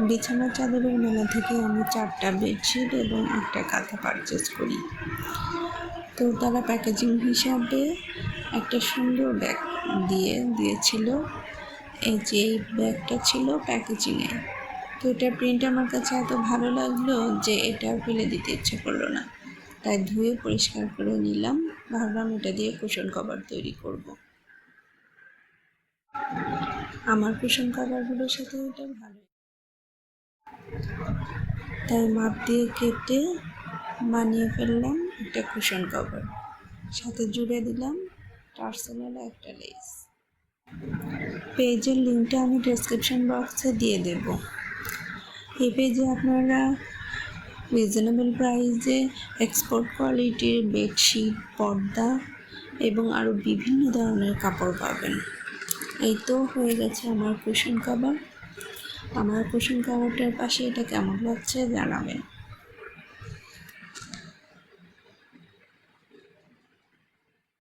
বিছানার চাদরের মেলা থেকে আমি 4টা বেডশিট এবং একটা কাঁথা পারচেস করি। তো তারা প্যাকেজিং হিসাবে একটা সুন্দর ব্যাগ দিয়েছিল। এই যে এই ব্যাগটা ছিল প্যাকেজিংয়ে। তো এটার প্রিন্ট আমার কাছে এত ভালো লাগলো যে এটা ফেলে দিতে ইচ্ছে করলো না, তাই ধুয়ে পরিষ্কার করে নিলাম। ভাবলাম এটা দিয়ে কুশন কভার তৈরি করব। আমার কুশন কভারগুলোর সাথে এটা ভালো, তাই মাপ দিয়ে কেটে বানিয়ে ফেললাম একটা কুশন কভার। সাথে জুড়ে দিলাম টার্সেলের একটা লেস। পেজের লিঙ্কটা আমি ডেসক্রিপশন বক্সে দিয়ে দেব। এই পেজে আপনারা রিজনেবল প্রাইসে এক্সপোর্ট কোয়ালিটির বেডশিট, পর্দা এবং আরও বিভিন্ন ধরনের কাপড় পাবেন। এই তো হয়ে গেছে আমার কুশন কভার। আমার কুশন কভারটার পাশে এটা কেমন লাগছে জানাবেন।